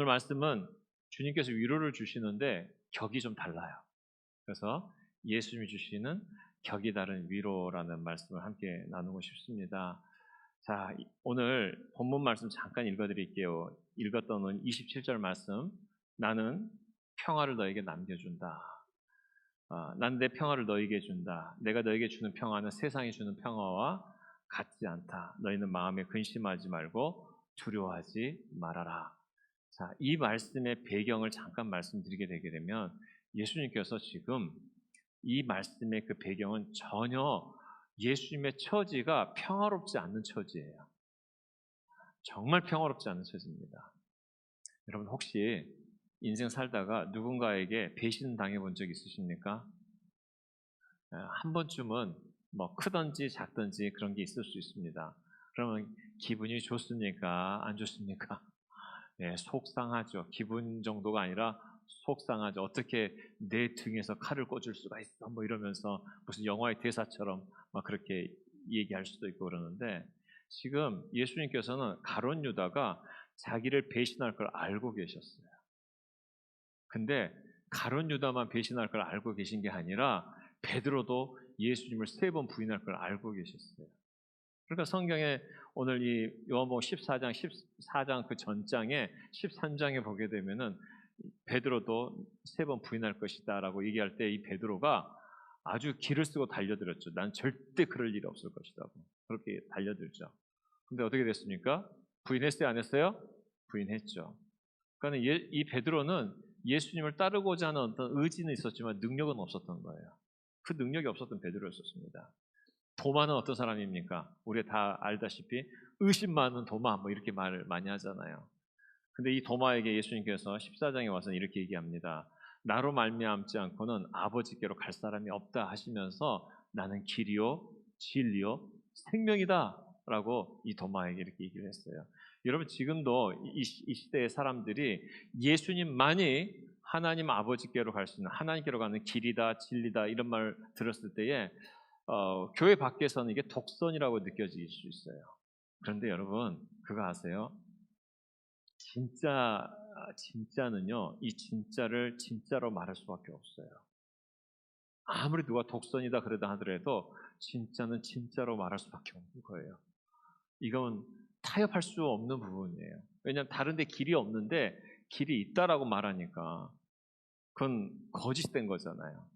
말씀은 주님께서 위로를 주시는데 격이 좀 달라요. 그래서 예수님이 주시는 격이 다른 위로라는 말씀을 함께 나누고 싶습니다. 자, 오늘 본문 말씀 잠깐 읽어드릴게요. 읽었던 27절 말씀. 나는 평화를 너에게 남겨준다. 난 내 평화를 너에게 준다. 내가 너에게 주는 평화는 세상이 주는 평화와 같지 않다. 너희는 마음에 근심하지 말고 두려워하지 말아라. 자, 이 말씀의 배경을 잠깐 말씀드리게 되게 되면 예수님께서 지금 이 말씀의 그 배경은 전혀 예수님의 처지가 평화롭지 않는 처지예요. 정말 평화롭지 않은 처지입니다. 여러분 혹시 인생 살다가 누군가에게 배신 당해본 적 있으십니까? 한 번쯤은 뭐 크든지 작든지 그런 게 있을 수 있습니다. 그러면 기분이 좋습니까? 안 좋습니까? 네, 속상하죠. 기분 정도가 아니라 속상하죠. 어떻게 내 등에서 칼을 꽂을 수가 있어? 뭐 이러면서 무슨 영화의 대사처럼 막 그렇게 얘기할 수도 있고 그러는데 지금 예수님께서는 가룟 유다가 자기를 배신할 걸 알고 계셨어요. 근데 가룟 유다만 배신할 걸 알고 계신 게 아니라 베드로도 예수님을 3번 부인할 걸 알고 계셨어요. 그러니까 성경에 오늘 이 요한복음 14장 그 전장에 13장에 보게 되면은 베드로도 3번 부인할 것이다라고 얘기할 때 이 베드로가 아주 기를 쓰고 달려들었죠. 난 절대 그럴 일이 없을 것이라고 그렇게 달려들죠. 근데 어떻게 됐습니까? 부인했어요, 안 했어요? 부인했죠. 그러니까 이 베드로는 예수님을 따르고자 하는 어떤 의지는 있었지만 능력은 없었던 거예요. 그 능력이 없었던 베드로였었습니다. 도마는 어떤 사람입니까? 우리 다 알다시피 의심 많은 도마 뭐 이렇게 말을 많이 하잖아요. 근데 이 도마에게 예수님께서 14장에 와서 이렇게 얘기합니다. 나로 말미암지 않고는 아버지께로 갈 사람이 없다 하시면서 나는 길이요 진리요 생명이다 라고 이 도마에게 이렇게 얘기를 했어요. 여러분 지금도 이 시대의 사람들이 예수님만이 하나님 아버지께로 갈 수 있는 하나님께로 가는 길이다 진리다 이런 말 들었을 때에 교회 밖에서는 이게 독선이라고 느껴질 수 있어요. 그런데 여러분 그거 아세요? 진짜는요, 이 진짜를 진짜로 말할 수밖에 없어요. 아무리 누가 독선이다 그러다 하더라도 진짜는 진짜로 말할 수밖에 없는 거예요. 이건 타협할 수 없는 부분이에요. 왜냐하면 다른 데 길이 없는데 길이 있다라고 말하니까 그건 거짓된 거잖아요.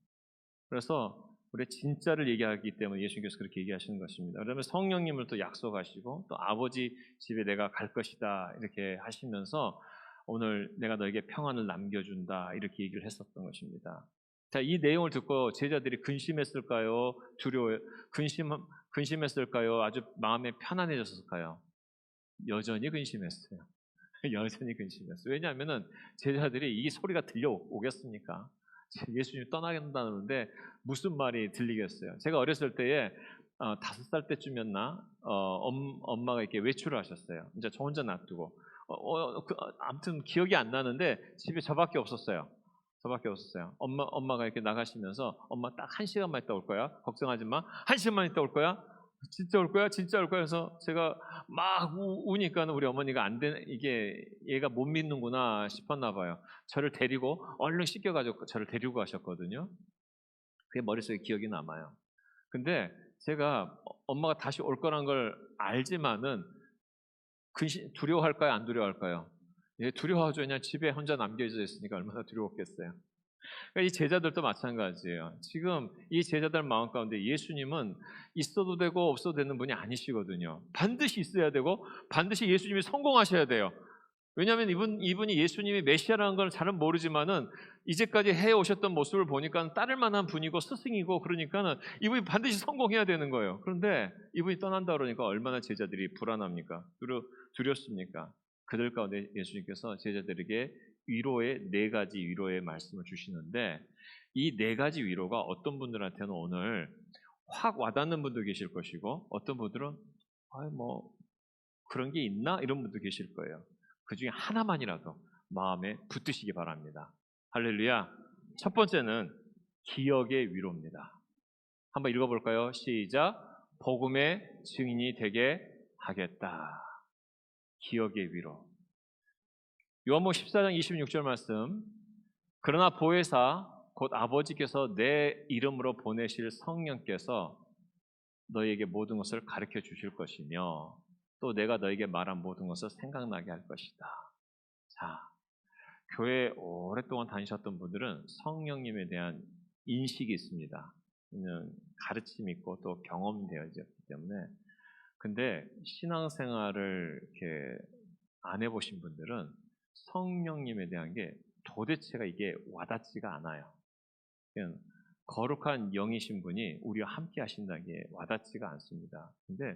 그래서 우리 진짜를 얘기하기 때문에 예수님께서 그렇게 얘기하시는 것입니다. 그러면 성령님을 또 약속하시고 또 아버지 집에 내가 갈 것이다 이렇게 하시면서 오늘 내가 너에게 평안을 남겨준다 이렇게 얘기를 했었던 것입니다. 자, 이 내용을 듣고 제자들이 근심했을까요? 근심했을까요? 아주 마음에 편안해졌을까요? 여전히 근심했어요. 여전히 근심했어요. 왜냐하면은 제자들이 이 소리가 들려오겠습니까? 예수님이 떠나간다는데 무슨 말이 들리겠어요? 제가 어렸을 때에 5살 때쯤이었나 엄마가 이렇게 외출을 하셨어요. 이제 저 혼자 놔두고 아무튼 기억이 안 나는데 집에 저밖에 없었어요. 엄마가 이렇게 나가시면서 엄마 딱 1시간만 있다 올 거야. 걱정하지 마. 1시간만 있다 올 거야. 진짜 올 거야? 진짜 올 거야? 해서 제가 막 우니까 우리 어머니가 안 되는 이게 얘가 못 믿는구나 싶었나 봐요. 저를 데리고 얼른 씻겨가지고 저를 데리고 가셨거든요. 그게 머릿속에 기억이 남아요. 근데 제가 엄마가 다시 올 거란 걸 알지만은 두려워할까요? 안 두려워할까요? 예, 두려워하죠. 그냥 집에 혼자 남겨져 있으니까 얼마나 두려웠겠어요. 그러니까 이 제자들도 마찬가지예요. 지금 이 제자들 마음 가운데 예수님은 있어도 되고 없어도 되는 분이 아니시거든요. 반드시 있어야 되고 반드시 예수님이 성공하셔야 돼요. 왜냐하면 이분이 예수님이 메시아라는 걸 잘은 모르지만은 이제까지 해오셨던 모습을 보니까 따를 만한 분이고 스승이고 그러니까는 이분이 반드시 성공해야 되는 거예요. 그런데 이분이 떠난다 그러니까 얼마나 제자들이 불안합니까? 두렵습니까? 그들 가운데 예수님께서 제자들에게 위로의 4가지 위로의 말씀을 주시는데 이 4가지 위로가 어떤 분들한테는 오늘 확 와닿는 분도 계실 것이고 어떤 분들은 뭐 그런 게 있나? 이런 분도 계실 거예요. 그 중에 하나만이라도 마음에 붙드시기 바랍니다. 할렐루야. 첫 번째는 기억의 위로입니다. 한번 읽어볼까요? 시작. 복음의 증인이 되게 하겠다. 기억의 위로. 요한복음 14장 26절 말씀. 그러나 보혜사 곧 아버지께서 내 이름으로 보내실 성령께서 너희에게 모든 것을 가르쳐 주실 것이며 또 내가 너에게 말한 모든 것을 생각나게 할 것이다. 자, 교회에 오랫동안 다니셨던 분들은 성령님에 대한 인식이 있습니다. 가르침이 있고 또 경험이 되어졌기 때문에. 근데 신앙생활을 이렇게 안 해보신 분들은 성령님에 대한 게 도대체가 이게 와닿지가 않아요. 그냥 거룩한 영이신 분이 우리와 함께 하신다는 게 와닿지가 않습니다. 근데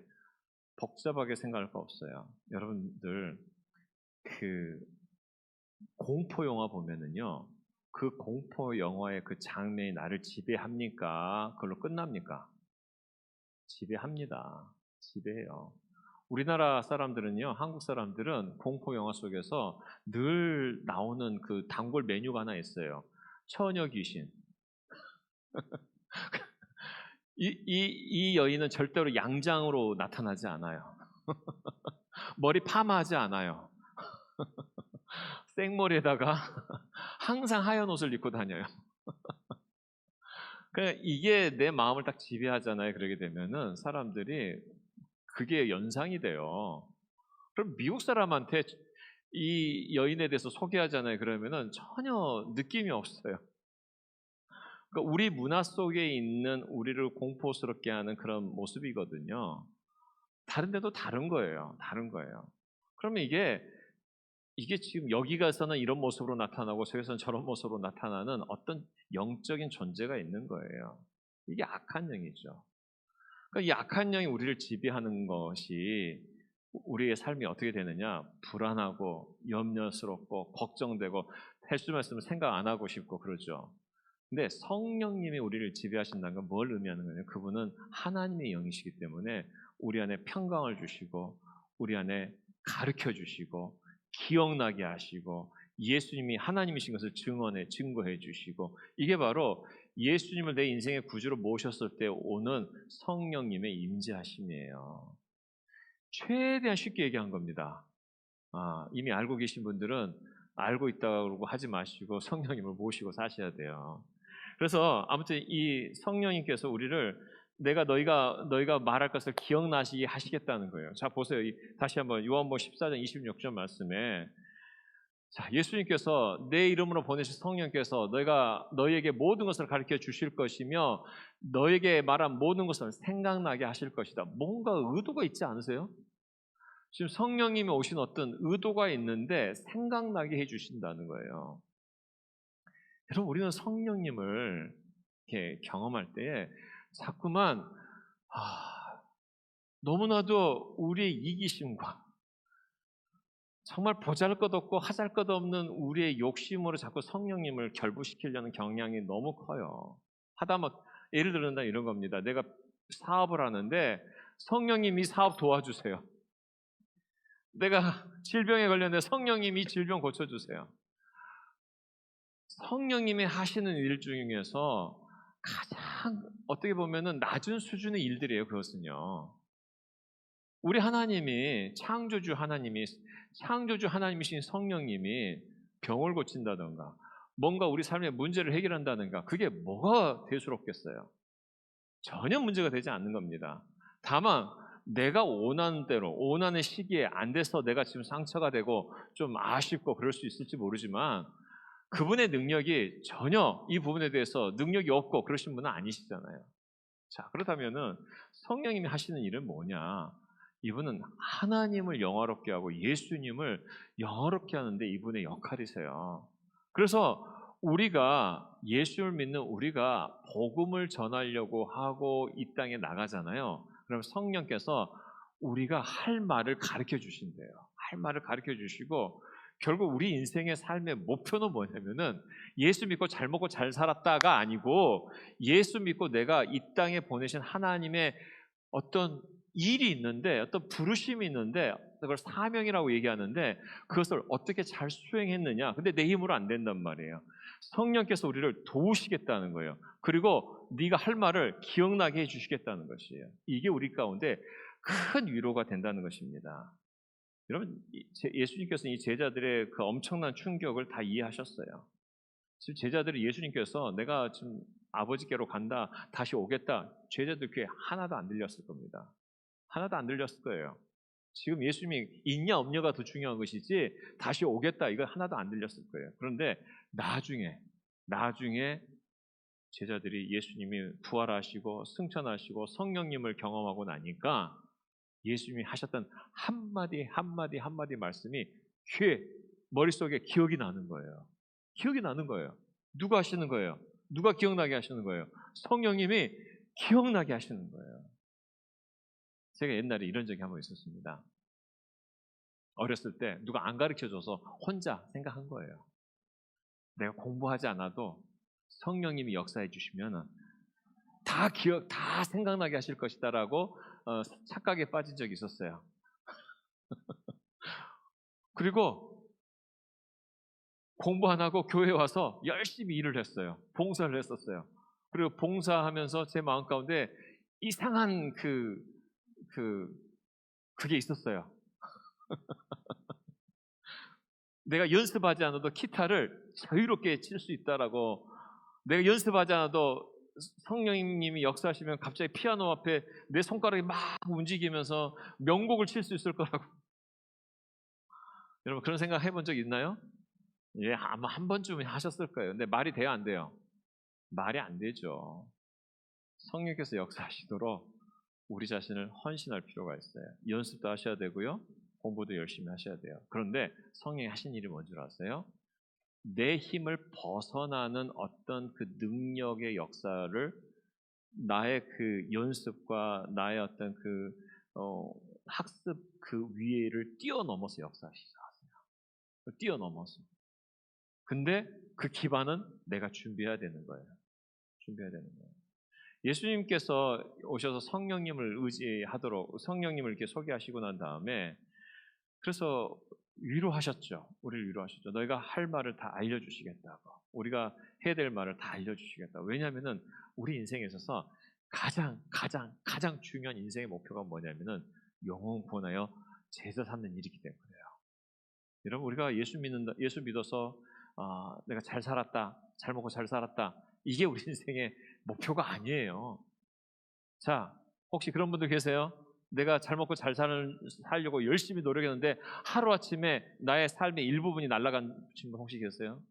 복잡하게 생각할 거 없어요. 여러분들 그 공포 영화 보면은요, 그 공포 영화의 그 장면이 나를 지배합니까? 그걸로 끝납니까? 지배합니다. 지배해요. 우리나라 사람들은요, 한국 사람들은 공포 영화 속에서 늘 나오는 그 단골 메뉴가 하나 있어요. 처녀 귀신. 이 여인은 절대로 양장으로 나타나지 않아요. 머리 파마하지 않아요. 생머리에다가 항상 하얀 옷을 입고 다녀요. 그냥 이게 내 마음을 딱 지배하잖아요. 그러게 되면은 사람들이 그게 연상이 돼요. 그럼 미국 사람한테 이 여인에 대해서 소개하잖아요. 그러면은 전혀 느낌이 없어요. 그러니까 우리 문화 속에 있는 우리를 공포스럽게 하는 그런 모습이거든요. 다른 데도 다른 거예요. 다른 거예요. 그러면 이게 지금 여기 가서는 이런 모습으로 나타나고 저기서는 저런 모습으로 나타나는 어떤 영적인 존재가 있는 거예요. 이게 악한 영이죠. 그러니까 이 악한 영이 우리를 지배하는 것이 우리의 삶이 어떻게 되느냐? 불안하고 염려스럽고 걱정되고 할 수만 있으면 생각 안 하고 싶고 그러죠. 근데 성령님이 우리를 지배하신다는 건 뭘 의미하는 거냐면 그분은 하나님의 영이시기 때문에 우리 안에 평강을 주시고 우리 안에 가르쳐 주시고 기억나게 하시고 예수님이 하나님이신 것을 증거해 주시고 이게 바로 예수님을 내 인생의 구주로 모셨을 때 오는 성령님의 임재하심이에요. 최대한 쉽게 얘기한 겁니다. 이미 알고 계신 분들은 알고 있다고 하지 마시고 성령님을 모시고 사셔야 돼요. 그래서 아무튼 이 성령님께서 우리를 너희가 말할 것을 기억나시게 하시겠다는 거예요. 자, 보세요. 다시 한번 요한복음 14장 26절 말씀에 자, 예수님께서 내 이름으로 보내신 성령께서 너희에게 모든 것을 가르쳐 주실 것이며 너에게 말한 모든 것을 생각나게 하실 것이다. 뭔가 의도가 있지 않으세요? 지금 성령님이 오신 어떤 의도가 있는데 생각나게 해주신다는 거예요. 여러분, 우리는 성령님을 이렇게 경험할 때에 자꾸만 너무나도 우리의 이기심과 정말 보잘것없고 하잘것없는 우리의 욕심으로 자꾸 성령님을 결부시키려는 경향이 너무 커요. 하다못 예를 들는다 이런 겁니다. 내가 사업을 하는데 성령님이 사업 도와주세요. 내가 질병에 걸렸는데 성령님이 질병 고쳐주세요. 성령님이 하시는 일 중에서 가장 어떻게 보면은 낮은 수준의 일들이에요. 그것은요. 우리 하나님이 창조주 하나님이신 성령님이 병을 고친다던가 뭔가 우리 삶의 문제를 해결한다든가 그게 뭐가 대수롭겠어요? 전혀 문제가 되지 않는 겁니다. 다만 내가 원하는 대로 원하는 시기에 안 돼서 내가 지금 상처가 되고 좀 아쉽고 그럴 수 있을지 모르지만 그분의 능력이 전혀 이 부분에 대해서 능력이 없고 그러신 분은 아니시잖아요. 자, 그렇다면은 성령님이 하시는 일은 뭐냐? 이분은 하나님을 영화롭게 하고 예수님을 영화롭게 하는데 이분의 역할이세요. 그래서 우리가 예수를 믿는 우리가 복음을 전하려고 하고 이 땅에 나가잖아요. 그럼 성령께서 우리가 할 말을 가르쳐 주신대요. 할 말을 가르쳐 주시고 결국 우리 인생의 삶의 목표는 뭐냐면은 예수 믿고 잘 먹고 잘 살았다가 아니고 예수 믿고 내가 이 땅에 보내신 하나님의 어떤 일이 있는데 어떤 부르심이 있는데 그걸 사명이라고 얘기하는데 그것을 어떻게 잘 수행했느냐. 근데 내 힘으로 안 된단 말이에요. 성령께서 우리를 도우시겠다는 거예요. 그리고 네가 할 말을 기억나게 해주시겠다는 것이에요. 이게 우리 가운데 큰 위로가 된다는 것입니다. 여러분, 예수님께서는 이 제자들의 그 엄청난 충격을 다 이해하셨어요. 지금 제자들이 예수님께서 내가 지금 아버지께로 간다, 다시 오겠다, 제자들 귀에 하나도 안 들렸을 겁니다. 하나도 안 들렸을 거예요. 지금 예수님이 있냐 없냐가 더 중요한 것이지 다시 오겠다 이거 하나도 안 들렸을 거예요. 그런데 나중에 제자들이 예수님이 부활하시고 승천하시고 성령님을 경험하고 나니까 예수님이 하셨던 한마디 말씀이 귀에 머릿속에 기억이 나는 거예요. 기억이 나는 거예요. 누가 하시는 거예요? 누가 기억나게 하시는 거예요? 성령님이 기억나게 하시는 거예요. 제가 옛날에 이런 적이 한번 있었습니다. 어렸을 때 누가 안 가르쳐줘서 혼자 생각한 거예요. 내가 공부하지 않아도 성령님이 역사해 주시면 다 생각나게 하실 것이다라고 착각에 빠진 적이 있었어요. 그리고 공부 안 하고 교회에 와서 열심히 일을 했어요. 봉사를 했었어요. 그리고 봉사하면서 제 마음 가운데 이상한 그게 있었어요. 내가 연습하지 않아도 기타를 자유롭게 칠 수 있다라고, 내가 연습하지 않아도 성령님이 역사하시면 갑자기 피아노 앞에 내 손가락이 막 움직이면서 명곡을 칠 수 있을 거라고. 여러분 그런 생각 해본 적 있나요? 예, 아마 한 번쯤은 하셨을 거예요. 근데 말이 돼요, 안 돼요? 말이 안 되죠. 성령께서 역사하시도록 우리 자신을 헌신할 필요가 있어요. 연습도 하셔야 되고요. 공부도 열심히 하셔야 돼요. 그런데 성령이 하신 일이 뭔지 아세요? 내 힘을 벗어나는 어떤 그 능력의 역사를 나의 그 연습과 나의 어떤 학습 그 위에를 뛰어넘어서 역사하시죠. 뛰어넘어서. 근데 그 기반은 내가 준비해야 되는 거예요. 준비해야 되는 거예요. 예수님께서 오셔서 성령님을 의지하도록 성령님을 이렇게 소개하시고 난 다음에 그래서 위로하셨죠. 우리를 위로하셨죠. 너희가 할 말을 다 알려주시겠다고. 우리가 해야 될 말을 다 알려주시겠다고. 왜냐하면은 우리 인생에 있어서 가장 중요한 인생의 목표가 뭐냐면은 영혼 구원하여 제자 삼는 일이기 때문에 그래요. 여러분 우리가 예수 믿어서 내가 잘 살았다, 잘 먹고 잘 살았다. 이게 우리 인생의 목표가 아니에요. 자, 혹시 그런 분들 계세요? 내가 잘 먹고 잘 살려고 열심히 노력했는데 하루아침에 나의 삶의 일부분이 날아간 분 혹시 계세요?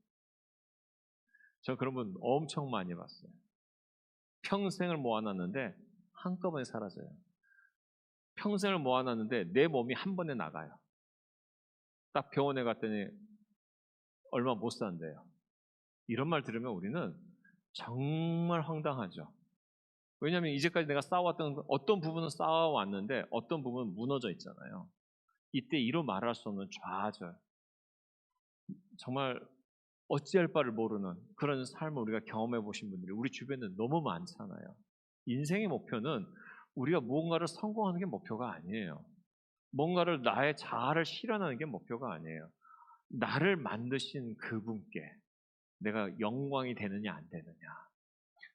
저 그런 분 엄청 많이 봤어요. 평생을 모아놨는데 한꺼번에 사라져요. 평생을 모아놨는데 내 몸이 한 번에 나가요. 딱 병원에 갔더니 얼마 못 산대요. 이런 말 들으면 우리는 정말 황당하죠. 왜냐하면 이제까지 내가 쌓아왔던 어떤 부분은 쌓아왔는데 어떤 부분은 무너져 있잖아요. 이때 이루 말할 수 없는 좌절, 정말 어찌할 바를 모르는 그런 삶을 우리가 경험해 보신 분들이 우리 주변에 너무 많잖아요. 인생의 목표는 우리가 무언가를 성공하는 게 목표가 아니에요. 뭔가를 나의 자아를 실현하는 게 목표가 아니에요. 나를 만드신 그분께 내가 영광이 되느냐 안 되느냐,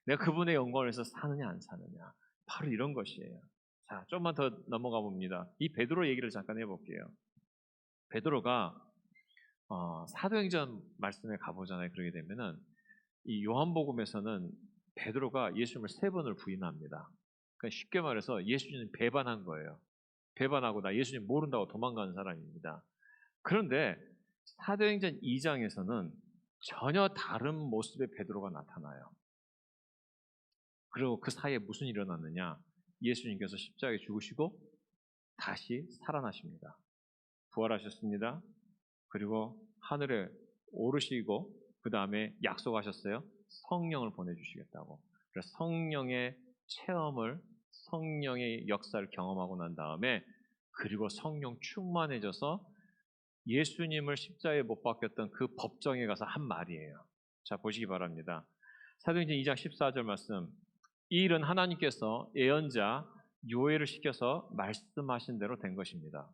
내가 그분의 영광을 위해서 사느냐 안 사느냐, 바로 이런 것이에요. 자, 좀만 더 넘어가 봅니다. 이 베드로 얘기를 잠깐 해볼게요. 베드로가 사도행전 말씀에 가보잖아요. 그러게 되면은 이 요한복음에서는 베드로가 예수님을 3번을 부인합니다. 그러니까 쉽게 말해서 예수님 배반한 거예요. 배반하고 나 예수님 모른다고 도망가는 사람입니다. 그런데 사도행전 2장에서는 전혀 다른 모습의 베드로가 나타나요. 그리고 그 사이에 무슨 일이 일어났느냐? 예수님께서 십자가에 죽으시고 다시 살아나십니다. 부활하셨습니다. 그리고 하늘에 오르시고 그 다음에 약속하셨어요. 성령을 보내주시겠다고. 그래서 성령의 체험을, 성령의 역사를 경험하고 난 다음에 그리고 성령 충만해져서 예수님을 십자가에 못 박혔던 그 법정에 가서 한 말이에요. 자, 보시기 바랍니다. 사도행전 2장 14절 말씀. 이 일은 하나님께서 예언자 요엘을 시켜서 말씀하신 대로 된 것입니다.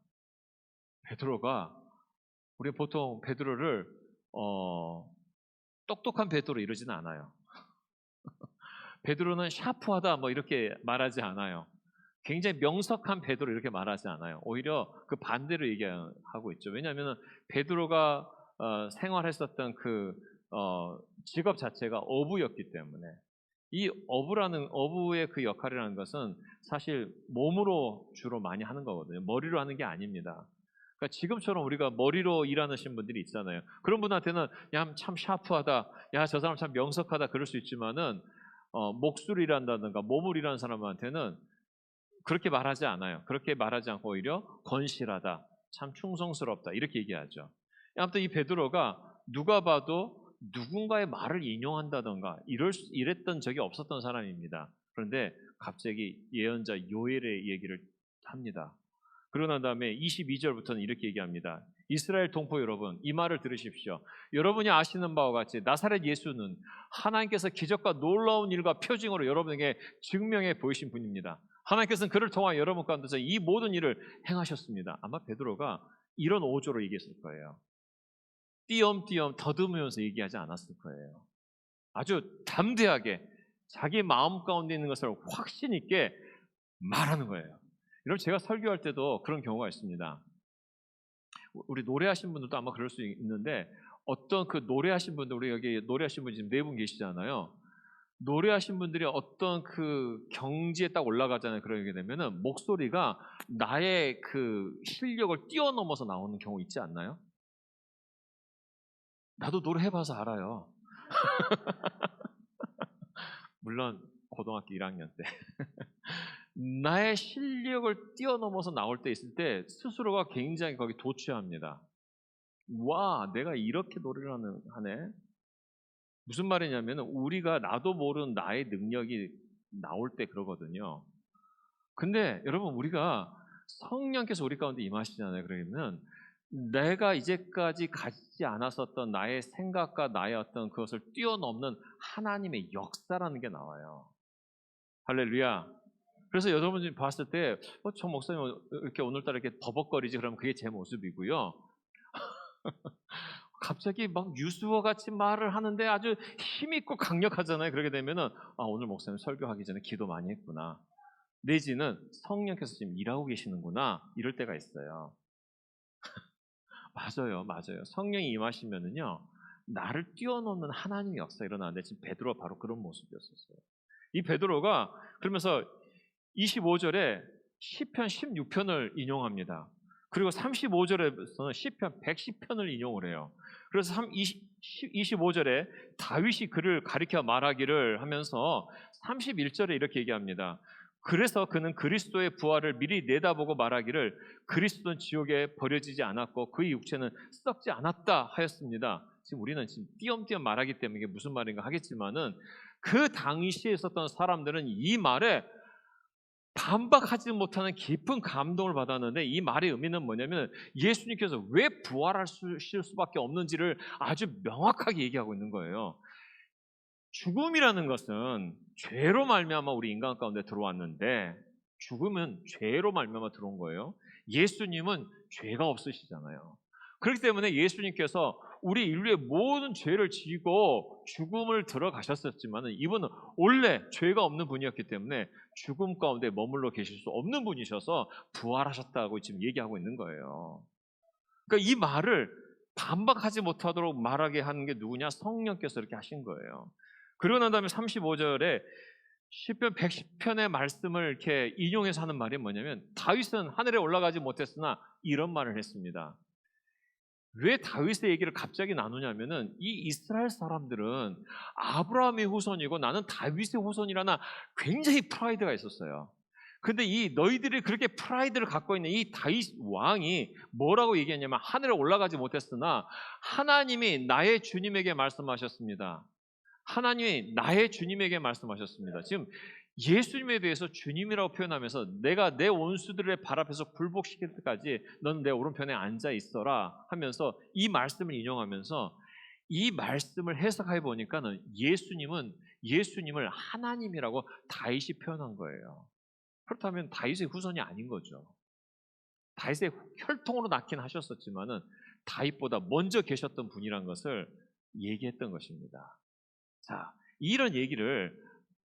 베드로가, 우리 보통 베드로를 똑똑한 베드로 이러지는 않아요. 베드로는 샤프하다 뭐 이렇게 말하지 않아요. 굉장히 명석한 베드로 이렇게 말하지 않아요. 오히려 그 반대로 얘기하고 있죠. 왜냐하면 베드로가 생활했었던 그 직업 자체가 어부였기 때문에 이 어부의 그 역할이라는 것은 사실 몸으로 주로 많이 하는 거거든요. 머리로 하는 게 아닙니다. 그러니까 지금처럼 우리가 머리로 일하시는 분들이 있잖아요. 그런 분한테는 야, 참 샤프하다, 야, 저 사람 참 명석하다 그럴 수 있지만은 목수로 일한다든가 몸으로 일하는 사람한테는 그렇게 말하지 않아요. 그렇게 말하지 않고 오히려 건실하다, 참 충성스럽다 이렇게 얘기하죠. 아무튼 이 베드로가 누가 봐도 누군가의 말을 인용한다던가 이랬던 적이 없었던 사람입니다. 그런데 갑자기 예언자 요엘의 얘기를 합니다. 그러고 난 다음에 22절부터는 이렇게 얘기합니다. 이스라엘 동포 여러분, 이 말을 들으십시오. 여러분이 아시는 바와 같이 나사렛 예수는 하나님께서 기적과 놀라운 일과 표징으로 여러분에게 증명해 보이신 분입니다. 하나님께서는 그를 통한 여러분 가운데서 이 모든 일을 행하셨습니다. 아마 베드로가 이런 어조로 얘기했을 거예요. 띄엄띄엄 더듬으면서 얘기하지 않았을 거예요. 아주 담대하게 자기 마음 가운데 있는 것을 확신 있게 말하는 거예요. 여러분, 제가 설교할 때도 그런 경우가 있습니다. 우리 노래하신 분들도 아마 그럴 수 있는데 어떤 그 노래하신 분들, 우리 여기 노래하신 분 지금 4분 계시잖아요. 노래하신 분들이 어떤 그 경지에 딱 올라가잖아요. 그러게 되면은 목소리가 나의 그 실력을 뛰어넘어서 나오는 경우 있지 않나요? 나도 노래 해봐서 알아요. 물론 고등학교 1학년 때 나의 실력을 뛰어넘어서 나올 때 있을 때 스스로가 굉장히 거기 도취합니다. 와, 내가 이렇게 노래를 하네. 무슨 말이냐면 우리가 나도 모르는 나의 능력이 나올 때 그러거든요. 근데 여러분, 우리가 성령께서 우리 가운데 임하시잖아요. 그러면 내가 이제까지 가지지 않았었던 나의 생각과 나의 어떤 그것을 뛰어넘는 하나님의 역사라는 게 나와요. 할렐루야. 그래서 여러분이 봤을 때 저 목사님 이렇게 오늘따라 이렇게 버벅거리지, 그러면 그게 제 모습이고요. 갑자기 막 유수와 같이 말을 하는데 아주 힘있고 강력하잖아요. 그렇게 되면은 오늘 목사님 설교하기 전에 기도 많이 했구나, 내지는 성령께서 지금 일하고 계시는구나, 이럴 때가 있어요. 맞아요. 성령이 임하시면은요, 나를 뛰어넘는 하나님의 역사가 일어나는데 지금 베드로가 바로 그런 모습이었었어요. 이 베드로가 그러면서 25절에 시편 16편을 인용합니다. 그리고 35절에서는 시편 110편을 인용을 해요. 그래서 25절에 다윗이 그를 가리켜 말하기를 하면서 31절에 이렇게 얘기합니다. 그래서 그는 그리스도의 부활을 미리 내다보고 말하기를 그리스도는 지옥에 버려지지 않았고 그의 육체는 썩지 않았다 하였습니다. 지금 우리는 지금 띄엄띄엄 말하기 때문에 이게 무슨 말인가 하겠지만은 그 당시에 있었던 사람들은 이 말에 반박하지 못하는 깊은 감동을 받았는데, 이 말의 의미는 뭐냐면 예수님께서 왜 부활하실 수밖에 없는지를 아주 명확하게 얘기하고 있는 거예요. 죽음이라는 것은 죄로 말미암아 우리 인간 가운데 들어왔는데, 죽음은 죄로 말미암아 들어온 거예요. 예수님은 죄가 없으시잖아요. 그렇기 때문에 예수님께서 우리 인류의 모든 죄를 지고 죽음을 들어가셨었지만 이분은 원래 죄가 없는 분이었기 때문에 죽음 가운데 머물러 계실 수 없는 분이셔서 부활하셨다고 지금 얘기하고 있는 거예요. 그러니까 이 말을 반박하지 못하도록 말하게 하는 게 누구냐? 성령께서 이렇게 하신 거예요. 그러고 난 다음에 35절에 시편 110편의 말씀을 이렇게 인용해서 하는 말이 뭐냐면, 다윗은 하늘에 올라가지 못했으나 이런 말을 했습니다. 왜 다윗의 얘기를 갑자기 나누냐면은 이 이스라엘 사람들은 아브라함의 후손이고 나는 다윗의 후손이라나 굉장히 프라이드가 있었어요. 근데 이 너희들이 그렇게 프라이드를 갖고 있는 이 다윗 왕이 뭐라고 얘기했냐면, 하늘에 올라가지 못했으나 하나님이 나의 주님에게 말씀하셨습니다. 하나님이 나의 주님에게 말씀하셨습니다. 지금 예수님에 대해서 주님이라고 표현하면서 내가 내 원수들의 발 앞에서 굴복시킬 때까지 너는 내 오른편에 앉아 있어라 하면서 이 말씀을 인용하면서 이 말씀을 해석해 보니까는 예수님을 하나님이라고 다윗이 표현한 거예요. 그렇다면 다윗의 후손이 아닌 거죠. 다윗의 혈통으로 낳긴 하셨었지만은 다윗보다 먼저 계셨던 분이란 것을 얘기했던 것입니다. 자, 이런 얘기를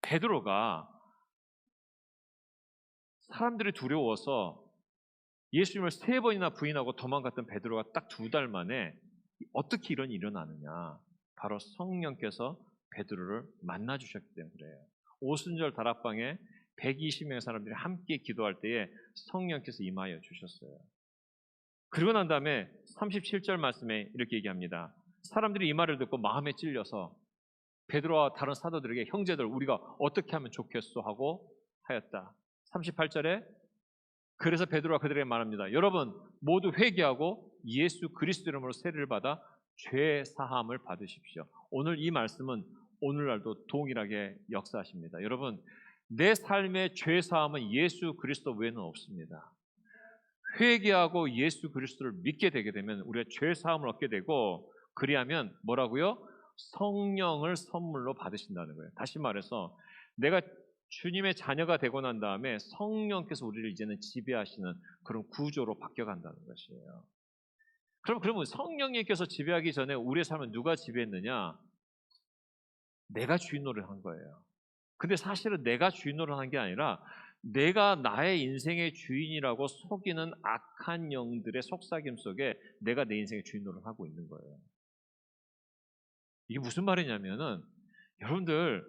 베드로가 사람들이 두려워서 예수님을 3번이나 부인하고 도망갔던 베드로가 딱 2달 만에 어떻게 이런 일이 일어나느냐? 바로 성령께서 베드로를 만나 주셨기 때문에 그래요. 오순절 다락방에 120명의 사람들이 함께 기도할 때에 성령께서 임하여 주셨어요. 그리고 난 다음에 37절 말씀에 이렇게 얘기합니다. 사람들이 이 말을 듣고 마음에 찔려서 베드로와 다른 사도들에게 형제들 우리가 어떻게 하면 좋겠소 하고 하였다. 38절에 그래서 베드로가 그들에게 말합니다. 여러분 모두 회개하고 예수 그리스도 이름으로 세례를 받아 죄 사함을 받으십시오. 오늘 이 말씀은 오늘날도 동일하게 역사하십니다. 여러분 내 삶의 죄 사함은 예수 그리스도 외에는 없습니다. 회개하고 예수 그리스도를 믿게 되게 되면 우리가 죄 사함을 얻게 되고 그리하면 뭐라고요? 성령을 선물로 받으신다는 거예요. 다시 말해서 내가 주님의 자녀가 되고 난 다음에 성령께서 우리를 이제는 지배하시는 그런 구조로 바뀌어간다는 것이에요. 그러면 성령님께서 지배하기 전에 우리의 삶을 누가 지배했느냐? 내가 주인 노릇을 한 거예요. 근데 사실은 내가 주인 노릇을 한 게 아니라 내가 나의 인생의 주인이라고 속이는 악한 영들의 속삭임 속에 내가 내 인생의 주인 노릇을 하고 있는 거예요. 이게 무슨 말이냐면은 여러분들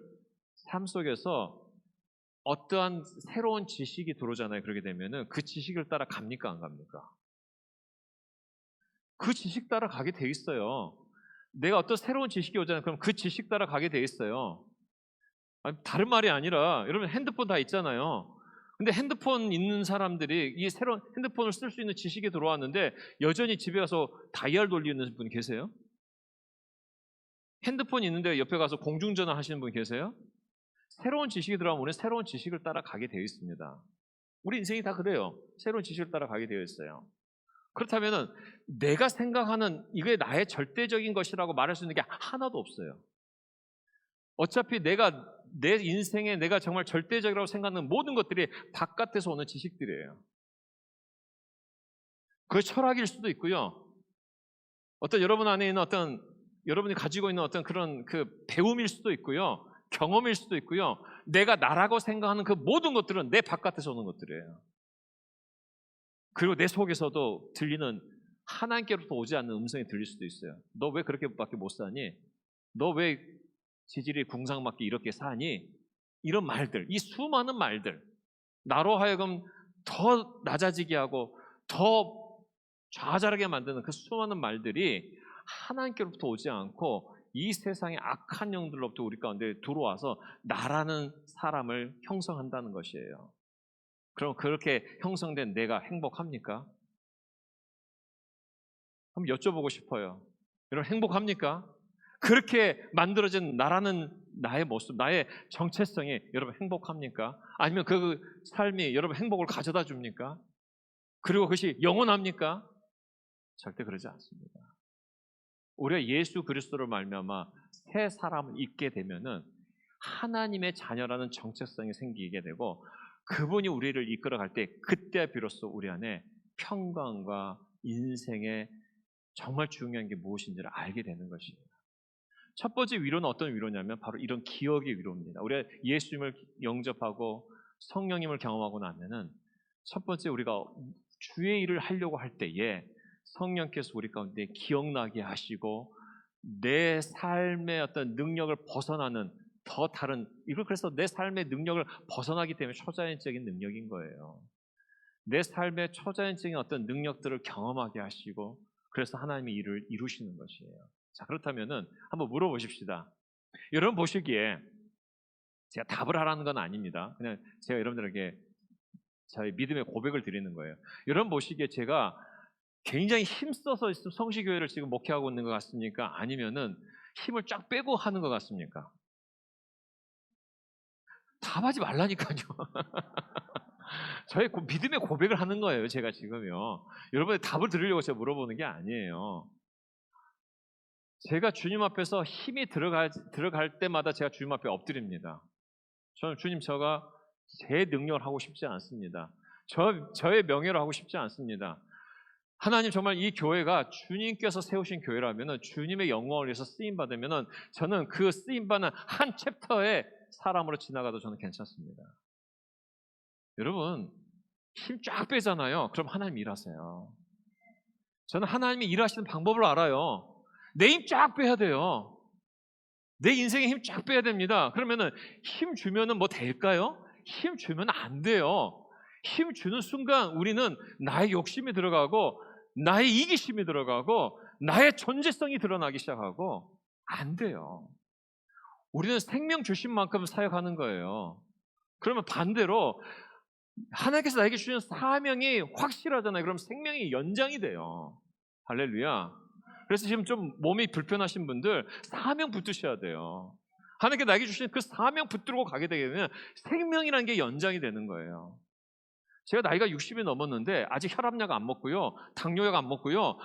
삶 속에서 어떠한 새로운 지식이 들어오잖아요. 그렇게 되면은 그 지식을 따라 갑니까? 안 갑니까? 그 지식 따라 가게 돼 있어요. 내가 어떤 새로운 지식이 오잖아요. 그럼 그 지식 따라 가게 돼 있어요. 아니, 다른 말이 아니라 여러분 핸드폰 다 있잖아요. 근데 핸드폰 있는 사람들이 이 새로운 핸드폰을 쓸 수 있는 지식이 들어왔는데 여전히 집에 가서 다이얼 돌리는 분 계세요? 핸드폰 있는데 옆에 가서 공중전화 하시는 분 계세요? 새로운 지식이 들어오면 우리는 새로운 지식을 따라 가게 되어 있습니다. 우리 인생이 다 그래요. 새로운 지식을 따라 가게 되어 있어요. 그렇다면 내가 생각하는 이게 나의 절대적인 것이라고 말할 수 있는 게 하나도 없어요. 어차피 내가 내 인생에 내가 정말 절대적이라고 생각하는 모든 것들이 바깥에서 오는 지식들이에요. 그게 철학일 수도 있고요. 어떤 여러분 안에 있는 어떤 여러분이 가지고 있는 어떤 그런 그 배움일 수도 있고요. 경험일 수도 있고요. 내가 나라고 생각하는 그 모든 것들은 내 바깥에서 오는 것들이에요. 그리고 내 속에서도 들리는 하나님께로부터 오지 않는 음성이 들릴 수도 있어요. 너 왜 그렇게밖에 못 사니? 너 왜 지질이 궁상맞게 이렇게 사니? 이런 말들, 이 수많은 말들, 나로 하여금 더 낮아지게 하고 더 좌절하게 만드는 그 수많은 말들이 하나님께로부터 오지 않고 이 세상의 악한 영들로부터 우리 가운데 들어와서 나라는 사람을 형성한다는 것이에요. 그럼 그렇게 형성된 내가 행복합니까? 한번 여쭤보고 싶어요. 여러분 행복합니까? 그렇게 만들어진 나라는 나의 모습, 나의 정체성이 여러분 행복합니까? 아니면 그 삶이 여러분 행복을 가져다 줍니까? 그리고 그것이 영원합니까? 절대 그러지 않습니다. 우리가 예수 그리스도로 말미암아 새 사람을 잊게 되면은 하나님의 자녀라는 정체성이 생기게 되고 그분이 우리를 이끌어갈 때 그때 비로소 우리 안에 평강과 인생의 정말 중요한 게 무엇인지를 알게 되는 것입니다. 첫 번째 위로는 어떤 위로냐면 바로 이런 기억의 위로입니다. 우리가 예수님을 영접하고 성령님을 경험하고 나면은 첫 번째 우리가 주의 일을 하려고 할 때에 성령께서 우리 가운데 기억나게 하시고 내 삶의 어떤 능력을 벗어나는 더 다른 이걸 그래서 내 삶의 능력을 벗어나기 때문에 초자연적인 능력인 거예요. 내 삶의 초자연적인 어떤 능력들을 경험하게 하시고 그래서 하나님의 일을 이루시는 것이에요. 자 그렇다면은 한번 물어보십시다. 여러분 보시기에 제가 답을 하라는 건 아닙니다. 그냥 제가 여러분들에게 저희 믿음의 고백을 드리는 거예요. 여러분 보시기에 제가 굉장히 힘써서 성시교회를 지금 목회하고 있는 것 같습니까? 아니면은 힘을 쫙 빼고 하는 것 같습니까? 답하지 말라니까요. 저의 믿음의 고백을 하는 거예요. 제가 지금요. 여러분의 답을 들으려고 제가 물어보는 게 아니에요. 제가 주님 앞에서 힘이 들어갈 때마다 제가 주님 앞에 엎드립니다. 저는 주님 제가 제 능력을 하고 싶지 않습니다. 저의 명예로 하고 싶지 않습니다. 하나님 정말 이 교회가 주님께서 세우신 교회라면 주님의 영광을 위해서 쓰임받으면 저는 그 쓰임받는 한 챕터의 사람으로 지나가도 저는 괜찮습니다. 여러분 힘 쫙 빼잖아요. 그럼 하나님 일하세요. 저는 하나님이 일하시는 방법을 알아요. 내 힘 쫙 빼야 돼요. 내 인생에 힘 쫙 빼야 됩니다. 그러면은 힘 주면은 뭐 될까요? 힘 주면 안 돼요. 힘 주는 순간 우리는 나의 욕심이 들어가고 나의 이기심이 들어가고 나의 존재성이 드러나기 시작하고 안 돼요. 우리는 생명 주신 만큼 사역하는 거예요. 그러면 반대로 하나님께서 나에게 주신 사명이 확실하잖아요. 그럼 생명이 연장이 돼요. 할렐루야. 그래서 지금 좀 몸이 불편하신 분들 사명 붙드셔야 돼요. 하나님께 나에게 주신 그 사명 붙들고 가게 되면 생명이라는 게 연장이 되는 거예요. 제가 나이가 60이 넘었는데 아직 혈압약 안 먹고요. 당뇨약 안 먹고요.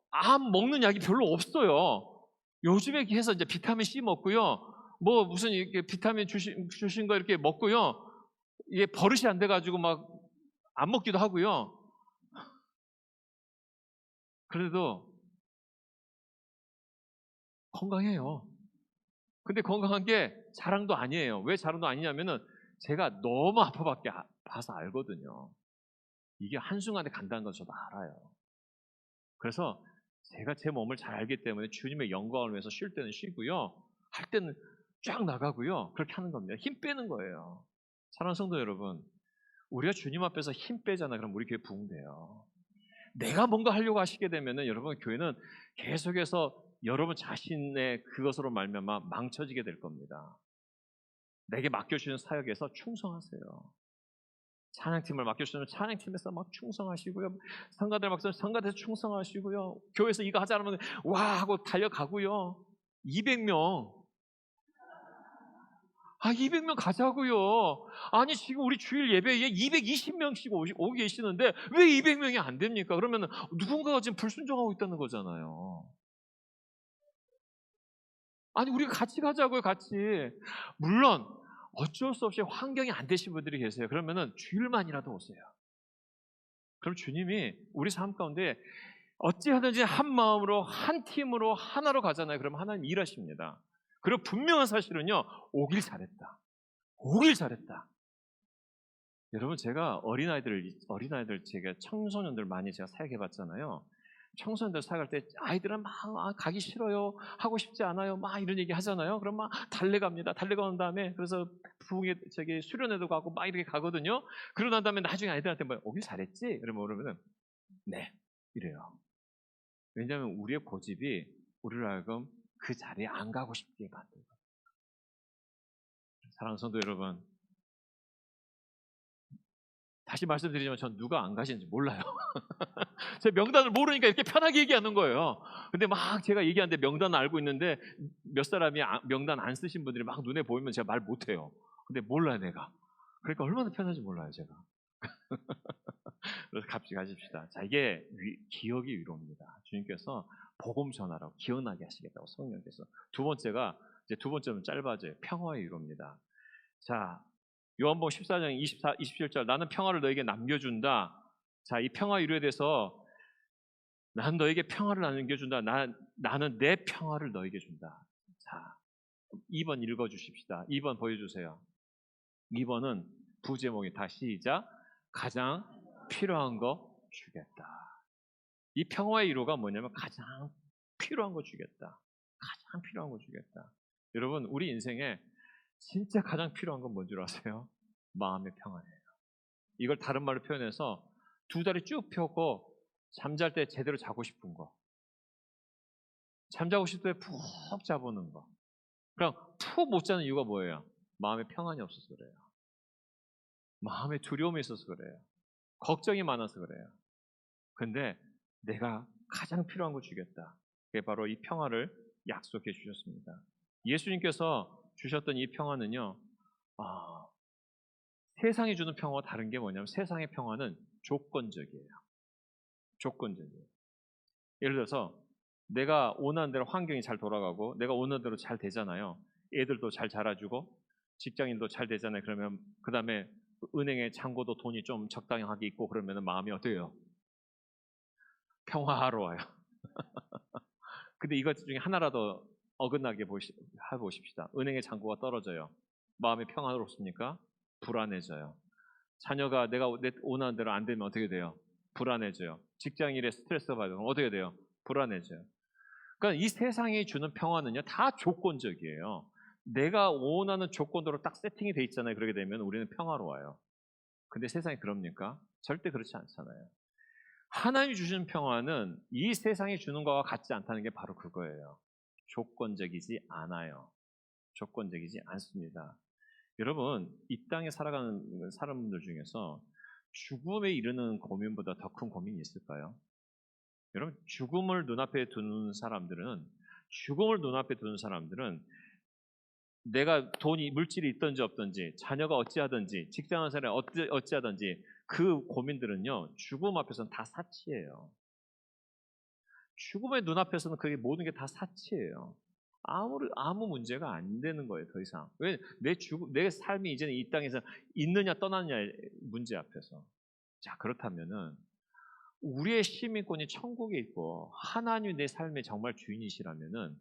암 먹는 약이 별로 없어요. 요즘에 해서 이제 비타민 C 먹고요. 뭐 무슨 이렇게 비타민 주신 거 이렇게 먹고요. 이게 버릇이 안 돼가지고 막 안 먹기도 하고요. 그래도 건강해요. 근데 건강한 게 자랑도 아니에요. 왜 자랑도 아니냐면은 제가 너무 아파밖에 봐서 알거든요. 이게 한순간에 간다는 걸 저도 알아요. 그래서 제가 제 몸을 잘 알기 때문에 주님의 영광을 위해서 쉴 때는 쉬고요. 할 때는 쫙 나가고요. 그렇게 하는 겁니다. 힘 빼는 거예요. 사랑하는 성도 여러분, 우리가 주님 앞에서 힘 빼잖아요. 그럼 우리 교회 부흥돼요. 내가 뭔가 하려고 하시게 되면은 여러분 교회는 계속해서 여러분 자신의 그것으로 말미암아 망쳐지게 될 겁니다. 내게 맡겨주신 사역에서 충성하세요. 찬양팀을 맡겨주시면 찬양팀에서 막 충성하시고요. 성가대를 맡겨주시면 성가대에서 충성하시고요. 교회에서 이거 하자 하면 와 하고 달려가고요. 200명 200명 가자고요. 아니 지금 우리 주일 예배에 220명씩 오고 계시는데 왜 200명이 안 됩니까? 그러면 누군가가 지금 불순종하고 있다는 거잖아요. 아니 우리가 같이 가자고요. 같이. 물론 어쩔 수 없이 환경이 안 되신 분들이 계세요. 그러면은 주일만이라도 오세요. 그럼 주님이 우리 삶 가운데 어찌하든지 한 마음으로 한 팀으로 하나로 가잖아요. 그러면 하나님 일하십니다. 그리고 분명한 사실은요. 오길 잘했다. 오길 잘했다. 여러분 제가 어린아이들 제가 청소년들 많이 제가 사역해 봤잖아요. 청소년들 사역할 때 아이들은 막 가기 싫어요. 하고 싶지 않아요. 막 이런 얘기 하잖아요. 그럼 막 달래갑니다. 달래가 다음에 그래서 부흥회 수련회도 가고 막 이렇게 가거든요. 그러고 난 다음에 나중에 아이들한테 뭐 오길 잘했지? 그러면은 네 이래요. 왜냐하면 우리의 고집이 우리를 하여금 그 자리에 안 가고 싶게 만들어요. 사랑하는 성도 여러분, 다시 말씀드리지만 전 누가 안 가시는지 몰라요. 제 명단을 모르니까 이렇게 편하게 얘기하는 거예요. 근데 막 제가 얘기하는데 명단을 알고 있는데 몇 사람이 명단 안 쓰신 분들이 막 눈에 보이면 제가 말 못해요. 근데 몰라요, 내가. 그러니까 얼마나 편한지 몰라요, 제가. 그래서 같이 가십시다. 자, 이게 기억이 위로입니다. 주님께서 복음 전하라고 기억나게 하시겠다고 성령께서. 두 번째가 이제 두 번째는 짧아져요. 평화의 위로입니다. 자, 요한복음 14장 27절 나는 평화를 너에게 남겨준다. 자, 이 평화 위로에 대해서 나는 너에게 평화를 남겨준다. 나는 내 평화를 너에게 준다. 자, 2번 읽어주십시다. 2번 보여주세요. 2번은 부제목이 다시 시작. 가장 필요한 거 주겠다. 이 평화의 위로가 뭐냐면 가장 필요한 거 주겠다. 가장 필요한 거 주겠다. 여러분 우리 인생에 진짜 가장 필요한 건 뭔지 아세요? 마음의 평화예요. 이걸 다른 말로 표현해서 두 다리 쭉 펴고 잠잘 때 제대로 자고 싶은 거. 잠자고 싶을 때 푹 자보는 거. 그럼 푹 못 자는 이유가 뭐예요? 마음의 평안이 없어서 그래요. 마음에 두려움이 있어서 그래요. 걱정이 많아서 그래요. 근데 내가 가장 필요한 거 주겠다. 그게 바로 이 평화를 약속해 주셨습니다. 예수님께서 주셨던 이 평화는요. 세상이 주는 평화와 다른 게 뭐냐면 세상의 평화는 조건적이에요. 조건적이에요. 예를 들어서 내가 원하는 대로 환경이 잘 돌아가고 내가 원하는 대로 잘 되잖아요. 애들도 잘 자라주고 직장인도 잘 되잖아요. 그러면 그 다음에 은행에 잔고도 돈이 좀 적당하게 있고 그러면 마음이 어때요? 평화로워요. 근데 이것 중에 하나라도 어긋나게 해보십시다. 은행의 잔고가 떨어져요. 마음이 평화롭습니까? 불안해져요. 자녀가 내가 원하는 대로 안 되면 어떻게 돼요? 불안해져요. 직장 일에 스트레스 받으면 어떻게 돼요? 불안해져요. 그러니까 이 세상이 주는 평화는요, 다 조건적이에요. 내가 원하는 조건으로 딱 세팅이 돼 있잖아요. 그렇게 되면 우리는 평화로워요. 근데 세상이 그럽니까? 절대 그렇지 않잖아요. 하나님이 주시는 평화는 이 세상이 주는 것과 같지 않다는 게 바로 그거예요. 조건적이지 않아요. 조건적이지 않습니다. 여러분, 이 땅에 살아가는 사람들 중에서 죽음에 이르는 고민보다 더 큰 고민이 있을까요? 여러분, 죽음을 눈앞에 두는 사람들은 내가 돈이, 물질이 있든지 없든지, 자녀가 어찌하든지, 직장하는 사람이 어찌하든지, 그 고민들은요, 죽음 앞에서는 다 사치예요. 죽음의 눈앞에서는 그게 모든 게 다 사치예요. 아무 문제가 안 되는 거예요, 더 이상. 왜? 내 삶이 이제는 이 땅에서 있느냐 떠나느냐의 문제 앞에서. 자, 그렇다면은, 우리의 시민권이 천국에 있고, 하나님이 내 삶의 정말 주인이시라면은,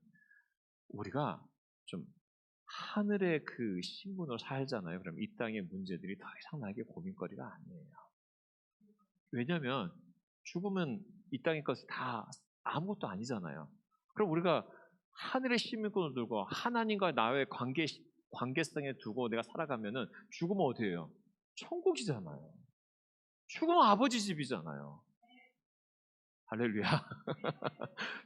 우리가 좀 하늘의 그 신분으로 살잖아요. 그럼 이 땅의 문제들이 더 이상 나에게 고민거리가 아니에요. 왜냐하면 죽으면 이 땅의 것이 다 아무것도 아니잖아요. 그럼 우리가 하늘의 시민권을 들고 하나님과 나의 관계성에 두고 내가 살아가면은 죽으면 어디예요? 천국이잖아요. 죽으면 아버지 집이잖아요. 할렐루야.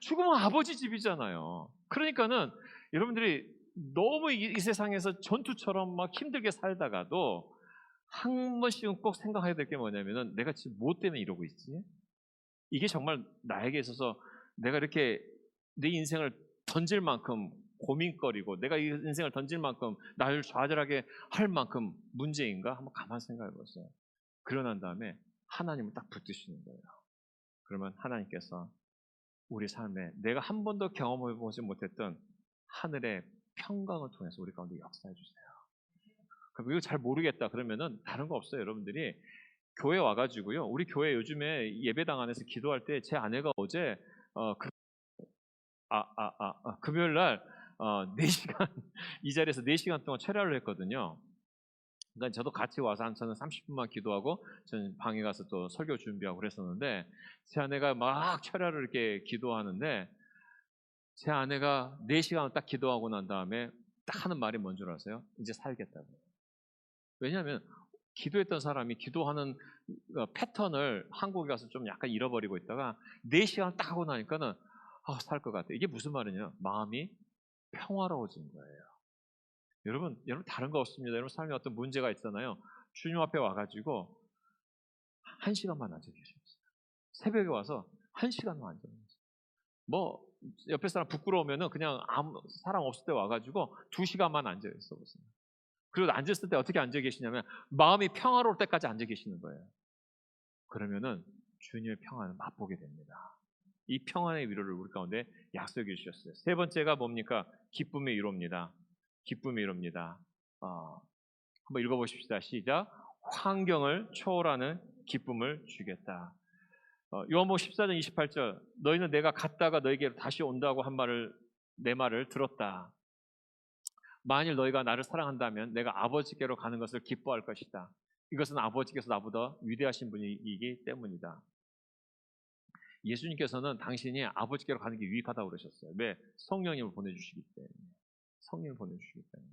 죽으면 아버지 집이잖아요. 그러니까는 여러분들이 너무 이 세상에서 전투처럼 막 힘들게 살다가도 한 번씩은 꼭 생각해야 될 게 뭐냐면은 내가 지금 뭐 때문에 이러고 있지? 이게 정말 나에게 있어서 내가 이렇게 내 인생을 던질 만큼 고민거리고 내가 이 인생을 던질 만큼 나를 좌절하게 할 만큼 문제인가? 한번 가만 생각해 보세요. 그러고 난 다음에 하나님을 딱 붙드시는 거예요. 그러면 하나님께서 우리 삶에 내가 한 번도 경험해 보지 못했던 하늘의 평강을 통해서 우리 가운데 역사해 주세요. 그럼 이거 잘 모르겠다 그러면은 다른 거 없어요. 여러분들이 교회 와가지고요. 우리 교회 요즘에 예배당 안에서 기도할 때 제 아내가 어제 금요일 날 4시간 이 자리에서 4시간 동안 철야를 했거든요. 그러니까 저도 같이 와서 저는 30분만 기도하고 저는 방에 가서 또 설교 준비하고 그랬었는데 제 아내가 막 철야를 이렇게 기도하는데 제 아내가 4시간을 딱 기도하고 난 다음에 딱 하는 말이 뭔 줄 아세요? 이제 살겠다고. 왜냐하면 기도했던 사람이 기도하는 패턴을 한국에 가서 좀 약간 잃어버리고 있다가 4시간 딱 하고 나니까는 살 것 같아요. 이게 무슨 말이냐? 마음이 평화로워진 거예요. 여러분 다른 거 없습니다. 여러분 삶에 어떤 문제가 있잖아요. 주님 앞에 와가지고 1시간만 앉아 계셨어요. 새벽에 와서 1시간만 앉아 계셨어요. 뭐 옆에 사람 부끄러우면은 그냥 아무 사람 없을 때 와가지고 2시간만 앉아 있어 보세요. 그리고 앉았을 때 어떻게 앉아 계시냐면 마음이 평화로울 때까지 앉아 계시는 거예요. 그러면은 주님의 평안을 맛보게 됩니다. 이 평안의 위로를 우리 가운데 약속해 주셨어요. 세 번째가 뭡니까? 기쁨의 위로입니다. 기쁨의 위로입니다. 한번 읽어보십시다. 시작. 환경을 초월하는 기쁨을 주겠다. 요한복음 14장 28절 너희는 내가 갔다가 너희에게로 다시 온다고 한 말을 내 말을 들었다. 만일 너희가 나를 사랑한다면 내가 아버지께로 가는 것을 기뻐할 것이다. 이것은 아버지께서 나보다 위대하신 분이기 때문이다. 예수님께서는 당신이 아버지께로 가는 게 유익하다고 그러셨어요. 왜? 성령님을 보내주시기 때문에. 성령을 보내주시기 때문에.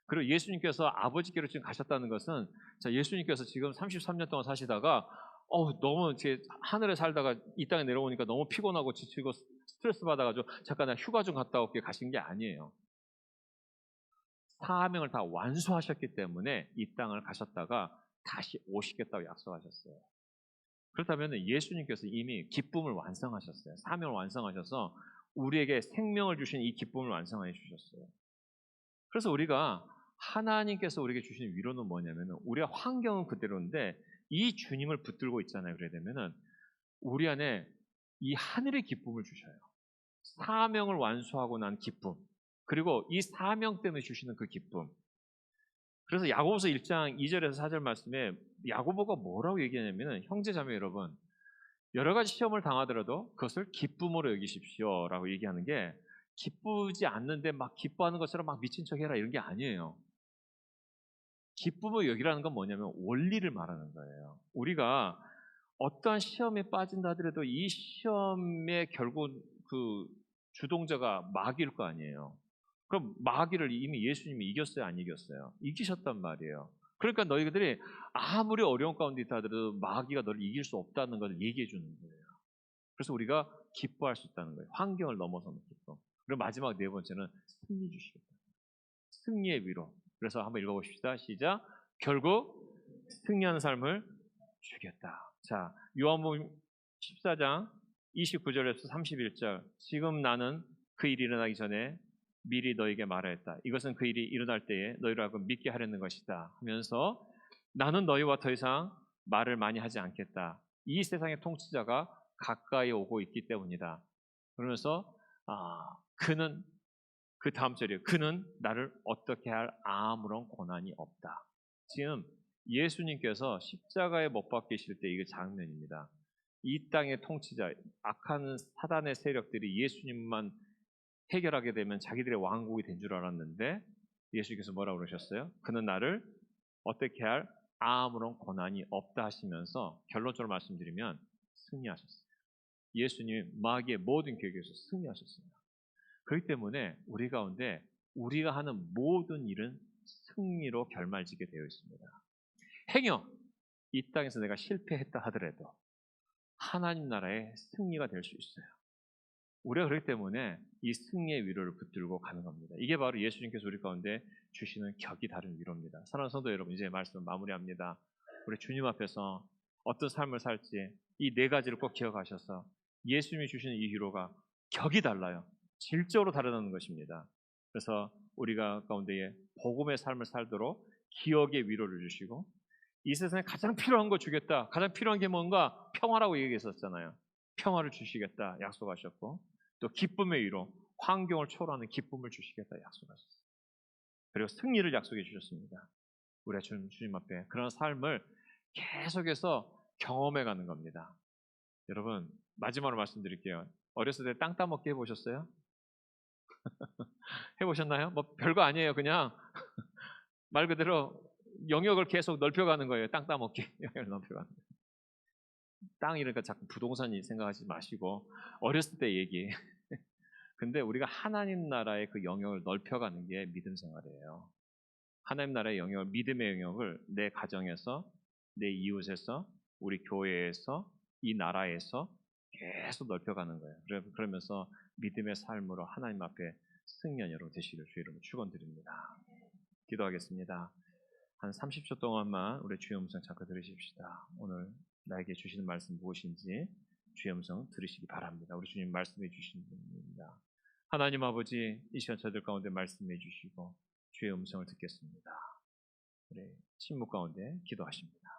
그리고 예수님께서 아버지께로 지금 가셨다는 것은 자 예수님께서 지금 33년 동안 사시다가 너무 제 하늘에 살다가 이 땅에 내려오니까 너무 피곤하고 지치고 스트레스 받아가지고 잠깐 나 휴가 좀 갔다 올게 가신 게 아니에요. 사명을 다 완수하셨기 때문에 이 땅을 가셨다가 다시 오시겠다고 약속하셨어요. 그렇다면 예수님께서 이미 기쁨을 완성하셨어요. 사명을 완성하셔서 우리에게 생명을 주신 이 기쁨을 완성해 주셨어요. 그래서 우리가 하나님께서 우리에게 주신 위로는 뭐냐면 우리가 환경은 그대로인데 이 주님을 붙들고 있잖아요. 그래야 되면은 우리 안에 이 하늘의 기쁨을 주셔요. 사명을 완수하고 난 기쁨. 그리고 이 사명 때문에 주시는 그 기쁨. 그래서 야고보서 1장 2절에서 4절 말씀에 야고보가 뭐라고 얘기하냐면 형제자매 여러분 여러 가지 시험을 당하더라도 그것을 기쁨으로 여기십시오라고 얘기하는 게 기쁘지 않는데 막 기뻐하는 것처럼 막 미친 척 해라 이런 게 아니에요. 기쁨의 여기라는 건 뭐냐면 원리를 말하는 거예요. 우리가 어떠한 시험에 빠진다 하더라도 이 시험의 결국 그 주동자가 마귀일 거 아니에요. 그럼 마귀를 이미 예수님이 이겼어요, 안 이겼어요? 이기셨단 말이에요. 그러니까 너희들이 아무리 어려운 가운데 있다 하더라도 마귀가 너를 이길 수 없다는 것을 얘기해 주는 거예요. 그래서 우리가 기뻐할 수 있다는 거예요. 환경을 넘어서는 기쁨. 그리고 마지막 네 번째는 승리 주시겠다. 승리의 위로. 그래서 한번 읽어봅시다. 시작. 결국 승리하는 삶을 주겠다. 자, 요한복음 14장 29절에서 31절. 지금 나는 그 일이 일어나기 전에 미리 너에게 말하였다. 이것은 그 일이 일어날 때에 너희를 하고 믿게 하려는 것이다. 하면서 나는 너희와 더 이상 말을 많이 하지 않겠다. 이 세상의 통치자가 가까이 오고 있기 때문이다. 그러면서 그는 그 다음 절이에요. 그는 나를 어떻게 할 아무런 고난이 없다. 지금 예수님께서 십자가에 못 박히실 때 이게 장면입니다. 이 땅의 통치자, 악한 사단의 세력들이 예수님만 해결하게 되면 자기들의 왕국이 된 줄 알았는데 예수님께서 뭐라고 그러셨어요? 그는 나를 어떻게 할 아무런 고난이 없다 하시면서 결론적으로 말씀드리면 승리하셨어요. 예수님 마귀의 모든 계획에서 승리하셨습니다. 그렇기 때문에 우리 가운데 우리가 하는 모든 일은 승리로 결말지게 되어 있습니다. 행여 이 땅에서 내가 실패했다 하더라도 하나님 나라의 승리가 될 수 있어요. 우리가 그렇기 때문에 이 승리의 위로를 붙들고 가는 겁니다. 이게 바로 예수님께서 우리 가운데 주시는 격이 다른 위로입니다. 사랑하는 성도 여러분, 이제 말씀을 마무리합니다. 우리 주님 앞에서 어떤 삶을 살지 이 네 가지를 꼭 기억하셔서 예수님이 주시는 이 위로가 격이 달라요. 질적으로 다르다는 것입니다. 그래서 우리가 가운데에 복음의 삶을 살도록 기억의 위로를 주시고 이 세상에 가장 필요한 거 주겠다. 가장 필요한 게 뭔가 평화라고 얘기했었잖아요. 평화를 주시겠다 약속하셨고 또 기쁨의 위로, 환경을 초월하는 기쁨을 주시겠다 약속하셨어요. 그리고 승리를 약속해 주셨습니다. 우리가 주님 앞에 그런 삶을 계속해서 경험해 가는 겁니다. 여러분 마지막으로 말씀드릴게요. 어렸을 때 땅 따먹기 해보셨어요? 해보셨나요? 뭐 별거 아니에요. 그냥 말 그대로 영역을 계속 넓혀가는 거예요. 땅 따먹기 영역을 넓혀가는 거예요. 땅이니까 자꾸 부동산이 생각하지 마시고 어렸을 때 얘기. 근데 우리가 하나님 나라의 그 영역을 넓혀가는 게 믿음 생활이에요. 하나님 나라의 영역을, 믿음의 영역을 내 가정에서, 내 이웃에서, 우리 교회에서, 이 나라에서 계속 넓혀가는 거예요. 그러면서 믿음의 삶으로 하나님 앞에 승리한 여러분 되시기를 주의 이름으로 축원드립니다. 기도하겠습니다. 한 30초 동안만 우리 주의 음성 잠깐 들으십시다. 오늘 나에게 주시는 말씀 무엇인지 주의 음성 들으시기 바랍니다. 우리 주님 말씀해 주시는 분입니다. 하나님 아버지, 이 시간 저들 가운데 말씀해 주시고 주의 음성을 듣겠습니다. 우리 침묵 가운데 기도하십니다.